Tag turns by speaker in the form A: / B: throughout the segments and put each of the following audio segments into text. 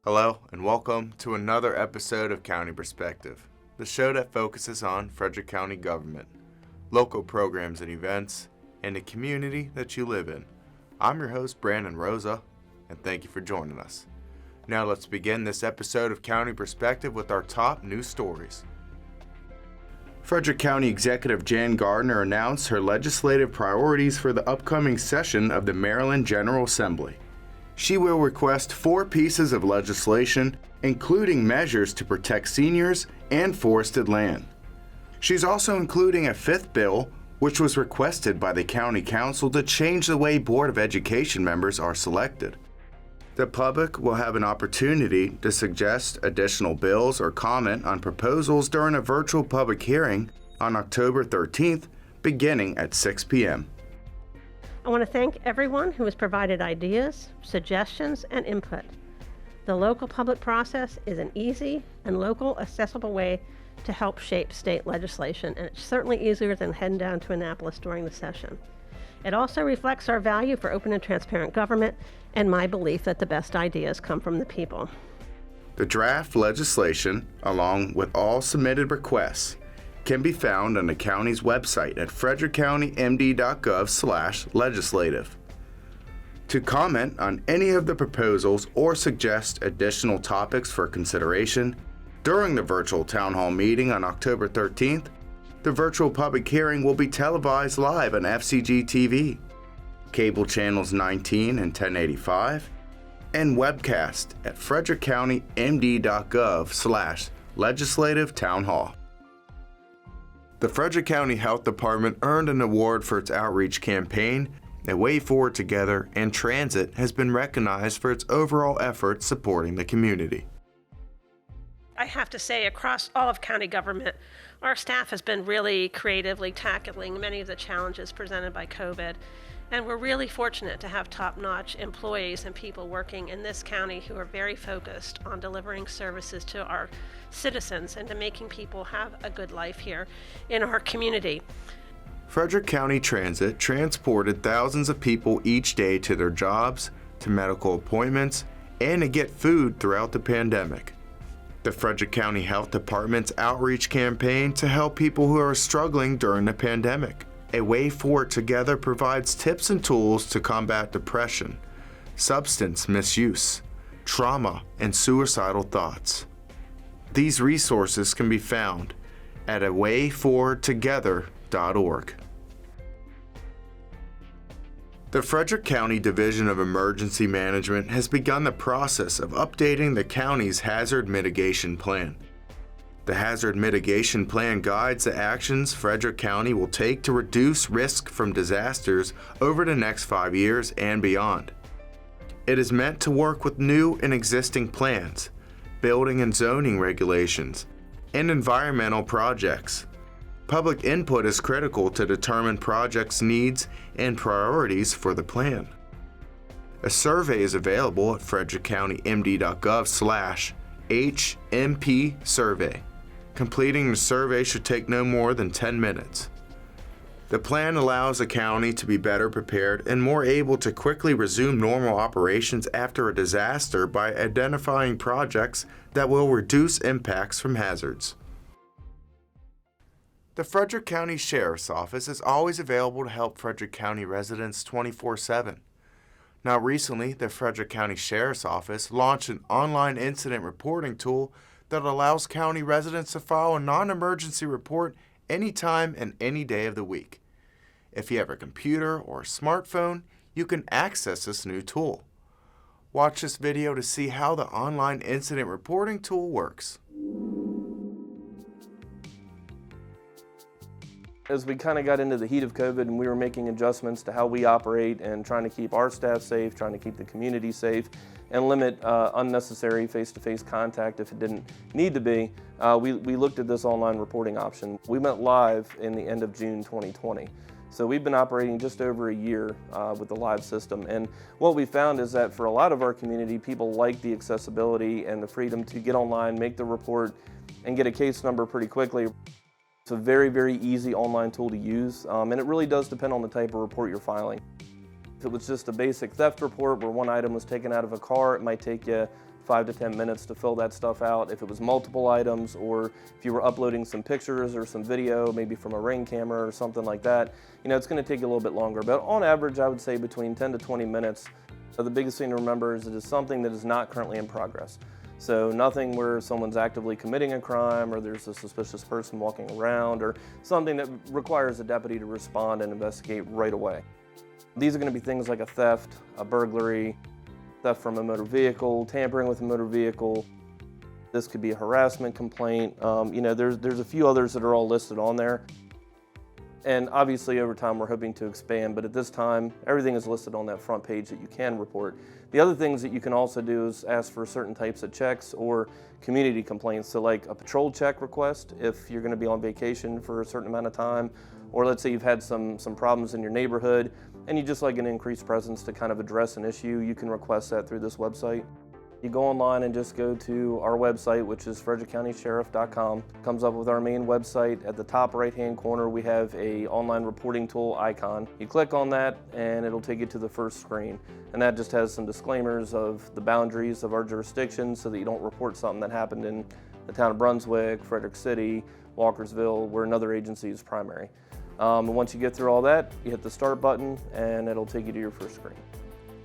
A: Hello, and welcome to another episode of County Perspective, the show that focuses on Frederick County government, local programs and events, and the community that you live in. I'm your host, Brandon Rosa, and thank you for joining us. Now let's begin this episode of County Perspective with our top news stories. Frederick County Executive Jan Gardner announced her legislative priorities for the upcoming session of the Maryland General Assembly. She will request 4 pieces of legislation, including measures to protect seniors and forested land. She's also including a 5th bill, which was requested by the County Council to change the way Board of Education members are selected. The public will have an opportunity to suggest additional bills or comment on proposals during a virtual public hearing on October 13th, beginning at 6 p.m.
B: I want to thank everyone who has provided ideas, suggestions, and input. The local public process is an easy and local accessible way to help shape state legislation, and it's certainly easier than heading down to Annapolis during the session. It also reflects our value for open and transparent government and my belief that the best ideas come from the people.
A: The draft legislation, along with all submitted requests, can be found on the county's website at frederickcountymd.gov/legislative. To comment on any of the proposals or suggest additional topics for consideration during the virtual town hall meeting on October 13th, the virtual public hearing will be televised live on FCG-TV, cable channels 19 and 1085, and webcast at frederickcountymd.gov/legislative town hall. The Frederick County Health Department earned an award for its outreach campaign. A Way Forward Together and Transit has been recognized for its overall efforts supporting the community.
B: I have to say, across all of county government, our staff has been really creatively tackling many of the challenges presented by COVID. And we're really fortunate to have top-notch employees and people working in this county who are very focused on delivering services to our citizens and to making people have a good life here in our community.
A: Frederick County Transit transported thousands of people each day to their jobs, to medical appointments, and to get food throughout the pandemic. The Frederick County Health Department's outreach campaign to help people who are struggling during the pandemic. A Way Forward Together provides tips and tools to combat depression, substance misuse, trauma, and suicidal thoughts. These resources can be found at awayforwardtogether.org. The Frederick County Division of Emergency Management has begun the process of updating the county's Hazard Mitigation Plan. The Hazard Mitigation Plan guides the actions Frederick County will take to reduce risk from disasters over the next 5 years and beyond. It is meant to work with new and existing plans, building and zoning regulations, and environmental projects. Public input is critical to determine projects' needs and priorities for the plan. A survey is available at frederickcountymd.gov/HMP survey. Completing the survey should take no more than 10 minutes. The plan allows the county to be better prepared and more able to quickly resume normal operations after a disaster by identifying projects that will reduce impacts from hazards. The Frederick County Sheriff's Office is always available to help Frederick County residents 24/7. Now recently, the Frederick County Sheriff's Office launched an online incident reporting tool that allows county residents to file a non-emergency report anytime and any day of the week. If you have a computer or a smartphone, you can access this new tool. Watch this video to see how the online incident reporting tool works.
C: As we kind of got into the heat of COVID and we were making adjustments to how we operate and trying to keep our staff safe, trying to keep the community safe, and limit unnecessary face-to-face contact if it didn't need to be, we looked at this online reporting option. We went live in the end of June 2020. So we've been operating just over a year with the live system. And what we found is that for a lot of our community, people like the accessibility and the freedom to get online, make the report, and get a case number pretty quickly. It's a very, very easy online tool to use, and it really does depend on the type of report you're filing. If it was just a basic theft report where one item was taken out of a car, it might take you 5 to 10 minutes to fill that stuff out. If it was multiple items, or if you were uploading some pictures or some video, maybe from a Ring camera or something like that, it's going to take you a little bit longer. But on average, I would say between 10 to 20 minutes. So the biggest thing to remember is it is something that is not currently in progress. So nothing where someone's actively committing a crime, or there's a suspicious person walking around, or something that requires a deputy to respond and investigate right away. These are going to be things like a theft, a burglary, theft from a motor vehicle, tampering with a motor vehicle. This could be a harassment complaint. There's a few others that are all listed on there. And obviously over time we're hoping to expand, but at this time everything is listed on that front page that you can report. The other things that you can also do is ask for certain types of checks or community complaints. So like a patrol check request if you're going to be on vacation for a certain amount of time, or let's say you've had some problems in your neighborhood and you just like an increased presence to kind of address an issue, you can request that through this website. You go online and just go to our website, which is frederickcountysheriff.com. Comes up with our main website. At the top right-hand corner, we have a online reporting tool icon. You click on that and it'll take you to the first screen. And that just has some disclaimers of the boundaries of our jurisdiction so that you don't report something that happened in the town of Brunswick, Frederick City, Walkersville, where another agency is primary. And once you get through all that, you hit the start button and it'll take you to your first screen.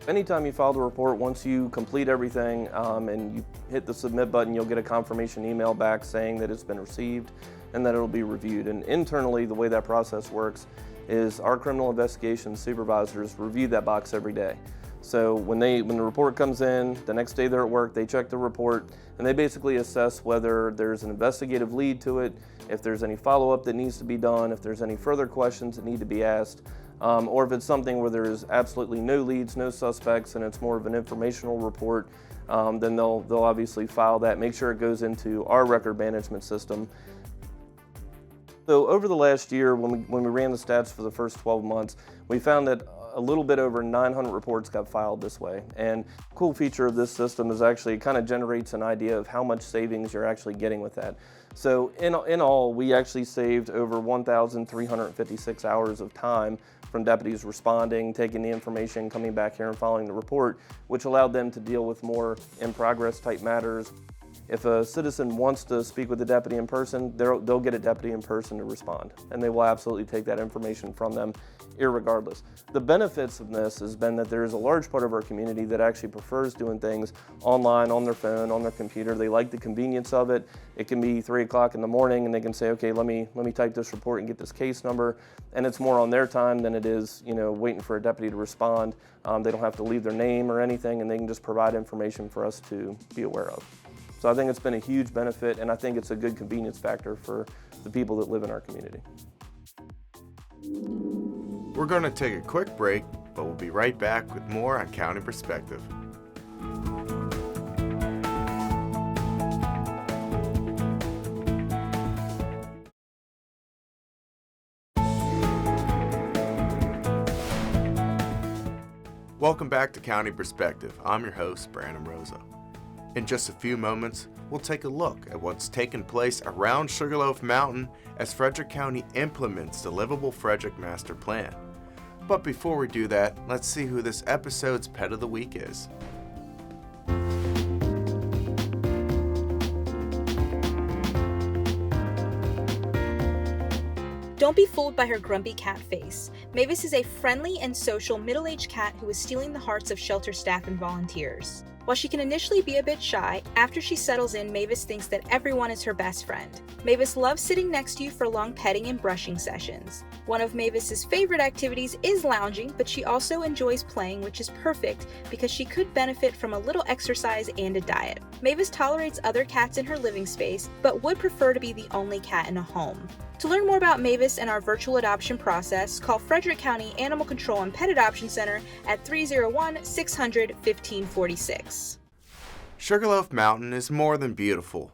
C: Anytime you file the report, once you complete everything and you hit the submit button, you'll get a confirmation email back saying that it's been received and that it'll be reviewed. And internally, the way that process works is our criminal investigation supervisors review that box every day. So when the report comes in, the next day they're at work, they check the report and they basically assess whether there's an investigative lead to it, if there's any follow-up that needs to be done, if there's any further questions that need to be asked, or if it's something where there's absolutely no leads, no suspects, and it's more of an informational report, then they'll obviously file that, make sure it goes into our record management system. So over the last year, when we ran the stats for the first 12 months, we found that a little bit over 900 reports got filed this way. And the cool feature of this system is actually it kind of generates an idea of how much savings you're actually getting with that. So in all, we actually saved over 1,356 hours of time from deputies responding, taking the information, coming back here and filing the report, which allowed them to deal with more in-progress type matters. If a citizen wants to speak with the deputy in person, they'll get a deputy in person to respond, and they will absolutely take that information from them irregardless. The benefits of this has been that there is a large part of our community that actually prefers doing things online, on their phone, on their computer. They like the convenience of it. It can be 3 o'clock in the morning and they can say, okay, let me type this report and get this case number, and it's more on their time than it is, waiting for a deputy to respond. They don't have to leave their name or anything, and they can just provide information for us to be aware of. So I think it's been a huge benefit, and I think it's a good convenience factor for the people that live in our community.
A: We're going to take a quick break, but we'll be right back with more on County Perspective. Welcome back to County Perspective. I'm your host, Brandon Rosa. In just a few moments, we'll take a look at what's taken place around Sugarloaf Mountain as Frederick County implements the Livable Frederick Master Plan. But before we do that, let's see who this episode's Pet of the Week is.
D: Don't be fooled by her grumpy cat face. Mavis is a friendly and social middle-aged cat who is stealing the hearts of shelter staff and volunteers. While she can initially be a bit shy, after she settles in, Mavis thinks that everyone is her best friend. Mavis loves sitting next to you for long petting and brushing sessions. One of Mavis's favorite activities is lounging, but she also enjoys playing, which is perfect because she could benefit from a little exercise and a diet. Mavis tolerates other cats in her living space, but would prefer to be the only cat in a home. To learn more about Mavis and our virtual adoption process, call Frederick County Animal Control and Pet Adoption Center at 301-600-1546.
A: Sugarloaf Mountain is more than beautiful.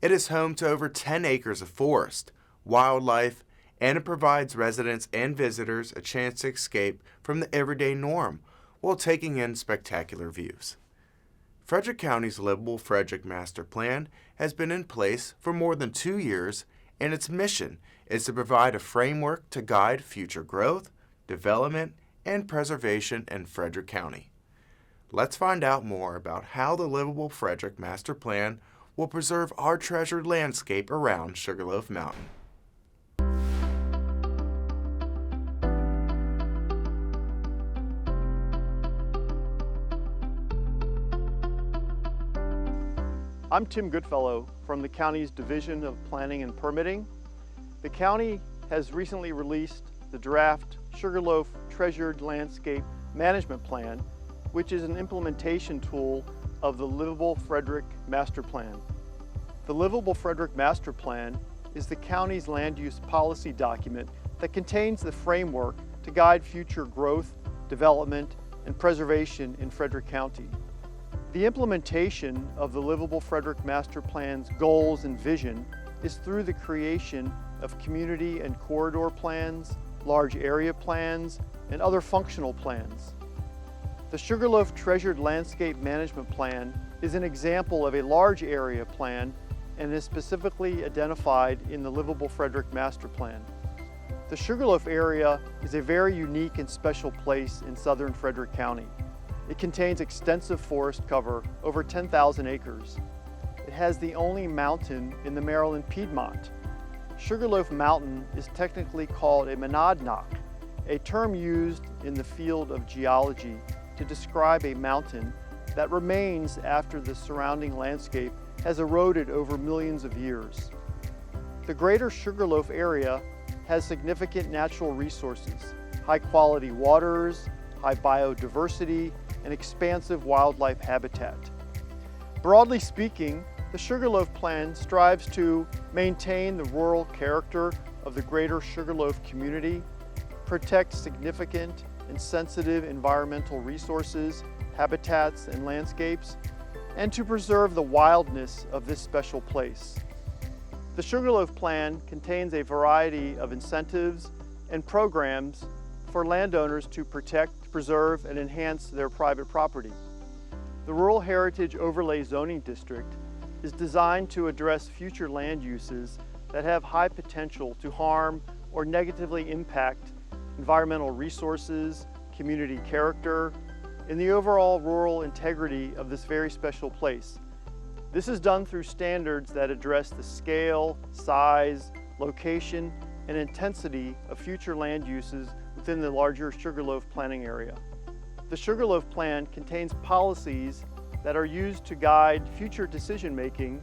A: It is home to over 10 acres of forest, wildlife, and it provides residents and visitors a chance to escape from the everyday norm while taking in spectacular views. Frederick County's Livable Frederick Master Plan has been in place for more than 2 years, and its mission is to provide a framework to guide future growth, development, and preservation in Frederick County. Let's find out more about how the Livable Frederick Master Plan will preserve our treasured landscape around Sugarloaf Mountain.
E: I'm Tim Goodfellow from the county's Division of Planning and Permitting. The county has recently released the draft Sugarloaf Treasured Landscape Management Plan, which is an implementation tool of the Livable Frederick Master Plan. The Livable Frederick Master Plan is the county's land use policy document that contains the framework to guide future growth, development, and preservation in Frederick County. The implementation of the Livable Frederick Master Plan's goals and vision is through the creation of community and corridor plans, large area plans, and other functional plans. The Sugarloaf Treasured Landscape Management Plan is an example of a large area plan and is specifically identified in the Livable Frederick Master Plan. The Sugarloaf area is a very unique and special place in southern Frederick County. It contains extensive forest cover, over 10,000 acres. It has the only mountain in the Maryland Piedmont. Sugarloaf Mountain is technically called a monadnock, a term used in the field of geology to describe a mountain that remains after the surrounding landscape has eroded over millions of years. The greater Sugarloaf area has significant natural resources, high-quality waters, high biodiversity, and expansive wildlife habitat. Broadly speaking, the Sugarloaf Plan strives to maintain the rural character of the greater Sugarloaf community, protect significant and sensitive environmental resources, habitats, and landscapes, and to preserve the wildness of this special place. The Sugarloaf Plan contains a variety of incentives and programs for landowners to protect, preserve, and enhance their private property. The Rural Heritage Overlay Zoning District is designed to address future land uses that have high potential to harm or negatively impact environmental resources, community character, and the overall rural integrity of this very special place. This is done through standards that address the scale, size, location, and intensity of future land uses within the larger Sugarloaf planning area. The Sugarloaf Plan contains policies that are used to guide future decision-making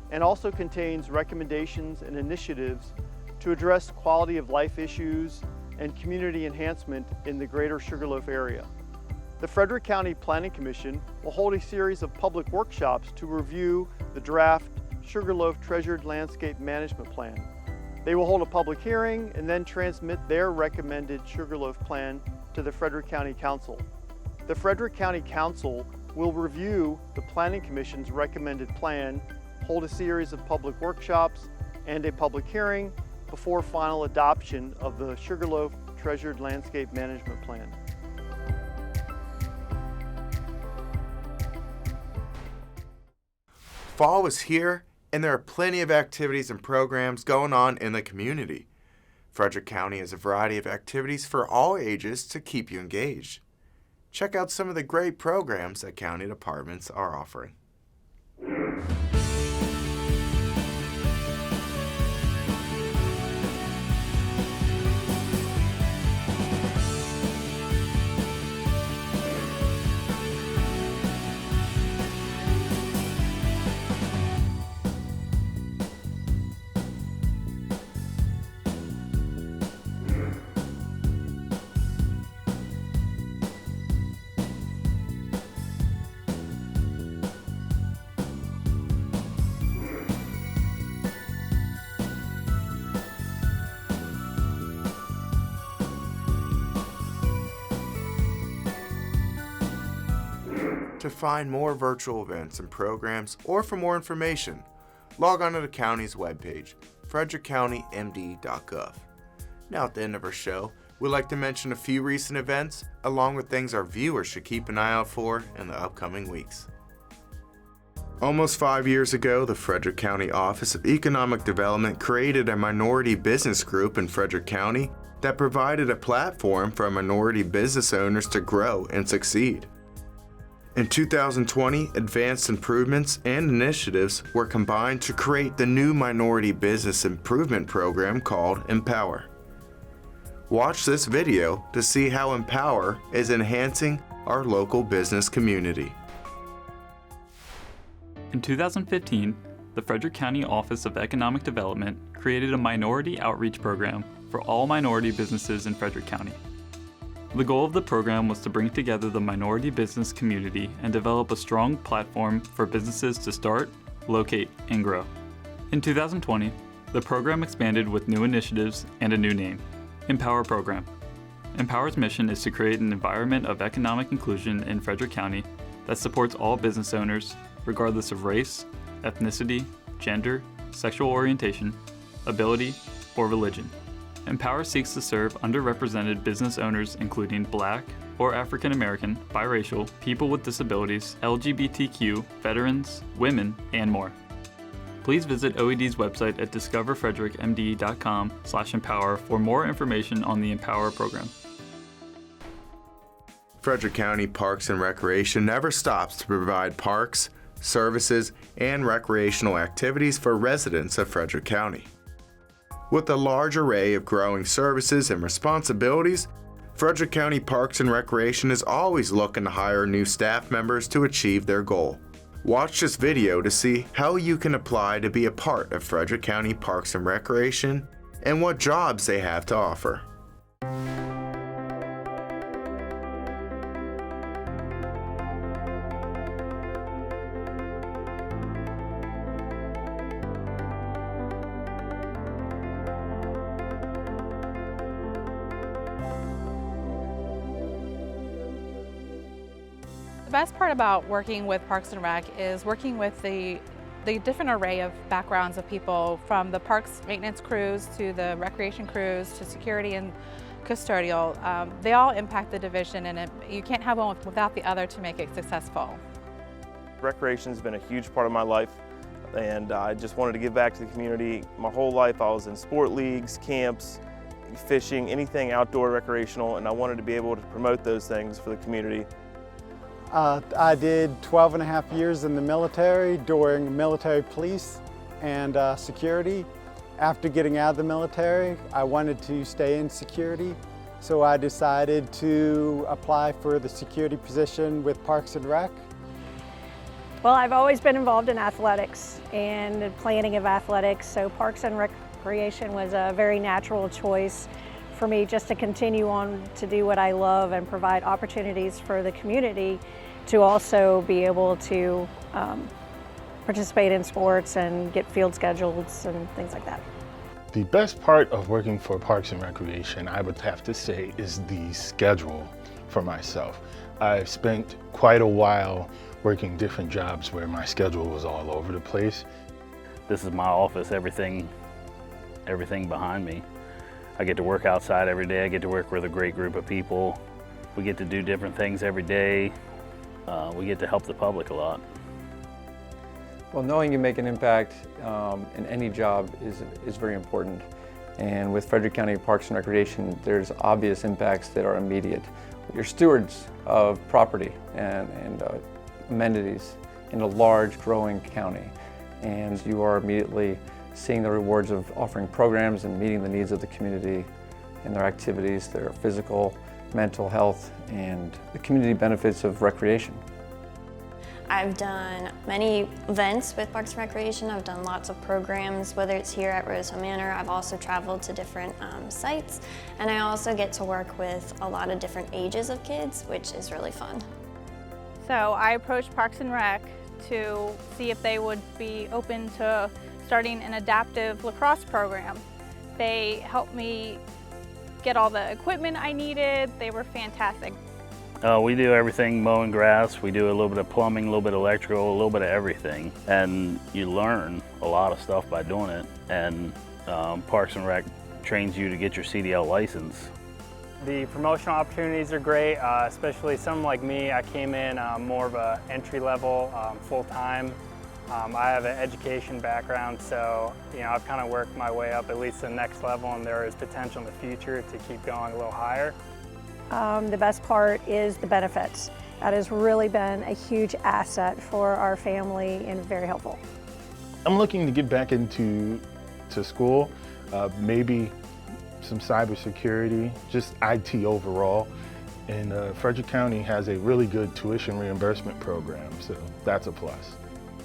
E: and also contains recommendations and initiatives to address quality of life issues and community enhancement in the greater Sugarloaf area. The Frederick County Planning Commission will hold a series of public workshops to review the draft Sugarloaf Treasured Landscape Management Plan. They will hold a public hearing and then transmit their recommended Sugarloaf Plan to the Frederick County Council. The Frederick County Council will review the Planning Commission's recommended plan, hold a series of public workshops and a public hearing before final adoption of the Sugarloaf Treasured Landscape Management Plan.
A: Fall is here, and there are plenty of activities and programs going on in the community. Frederick County has a variety of activities for all ages to keep you engaged. Check out some of the great programs that county departments are offering. To find more virtual events and programs, or for more information, log on to the county's webpage, frederickcountymd.gov. Now at the end of our show, we'd like to mention a few recent events, along with things our viewers should keep an eye out for in the upcoming weeks. Almost 5 years ago, the Frederick County Office of Economic Development created a minority business group in Frederick County that provided a platform for minority business owners to grow and succeed. In 2020, advanced improvements and initiatives were combined to create the new Minority Business Improvement Program called Empower. Watch this video to see how Empower is enhancing our local business community.
F: In 2015, the Frederick County Office of Economic Development created a minority outreach program for all minority businesses in Frederick County. The goal of the program was to bring together the minority business community and develop a strong platform for businesses to start, locate, and grow. In 2020, the program expanded with new initiatives and a new name, Empower Program. Empower's mission is to create an environment of economic inclusion in Frederick County that supports all business owners, regardless of race, ethnicity, gender, sexual orientation, ability, or religion. Empower seeks to serve underrepresented business owners including Black or African American, biracial, people with disabilities, LGBTQ, veterans, women, and more. Please visit OED's website at discoverfrederickmd.com/empower for more information on the Empower program.
A: Frederick County Parks and Recreation never stops to provide parks, services, and recreational activities for residents of Frederick County. With a large array of growing services and responsibilities, Frederick County Parks and Recreation is always looking to hire new staff members to achieve their goal. Watch this video to see how you can apply to be a part of Frederick County Parks and Recreation and what jobs they have to offer.
G: The best part about working with Parks and Rec is working with the different array of backgrounds of people, from the parks maintenance crews to the recreation crews to security and custodial. They all impact the division, and you can't have one without the other to make it successful.
C: Recreation's been a huge part of my life, and I just wanted to give back to the community. My whole life I was in sport leagues, camps, fishing, anything outdoor recreational, and I wanted to be able to promote those things for the community.
H: I did 12 and a half years in the military doing military police and security. After getting out of the military, I wanted to stay in security, so I decided to apply for the security position with Parks and Rec.
I: Well, I've always been involved in athletics and planning of athletics, so Parks and Recreation was a very natural choice for me just to continue on to do what I love and provide opportunities for the community to also be able to participate in sports and get field schedules and things like that.
J: The best part of working for Parks and Recreation, I would have to say, is the schedule for myself. I've spent quite a while working different jobs where my schedule was all over the place.
K: This is my office, everything behind me. I get to work outside every day. I get to work with a great group of people. We get to do different things every day. We get to help the public a lot.
L: Well, knowing you make an impact in any job is very important. And with Frederick County Parks and Recreation, there's obvious impacts that are immediate. You're stewards of property and amenities in a large, growing county. And you are immediately seeing the rewards of offering programs and meeting the needs of the community and their activities, their physical, mental health, and the community benefits of recreation.
M: I've done many events with Parks and Recreation. I've done lots of programs, whether it's here at Rosa Manor. I've also traveled to different sites, and I also get to work with a lot of different ages of kids, which is really fun.
N: So I approached Parks and Rec to see if they would be open to starting an adaptive lacrosse program. They helped me get all the equipment I needed. They were fantastic.
K: We do everything, mowing grass. We do a little bit of plumbing, a little bit of electrical, a little bit of everything. And you learn a lot of stuff by doing it. And Parks and Rec trains you to get your CDL license.
O: The promotional opportunities are great, especially someone like me. I came in more of an entry level, full-time. I have an education background, so I've kind of worked my way up at least to the next level, and there is potential in the future to keep going a little higher.
I: The best part is the benefits. That has really been a huge asset for our family and very helpful.
J: I'm looking to get back into school, maybe some cybersecurity, just IT overall. And Frederick County has a really good tuition reimbursement program, so that's a plus.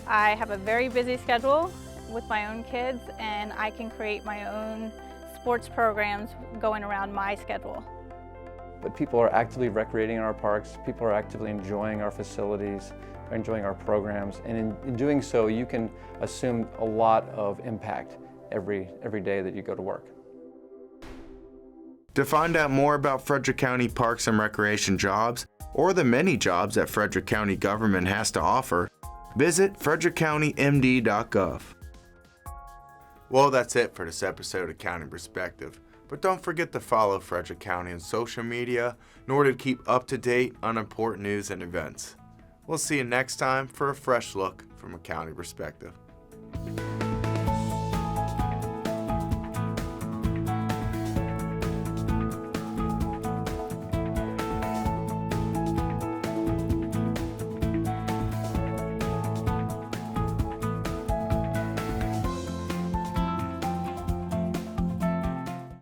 N: I have a very busy schedule with my own kids, and I can create my own sports programs going around my schedule.
L: But people are actively recreating in our parks, people are actively enjoying our facilities, enjoying our programs, and in doing so you can assume a lot of impact every day that you go to work.
A: To find out more about Frederick County Parks and Recreation jobs, or the many jobs that Frederick County government has to offer, visit frederickcountymd.gov. Well, that's it for this episode of County Perspective. But don't forget to follow Frederick County on social media in order to keep up to date on important news and events. We'll see you next time for a fresh look from a county perspective.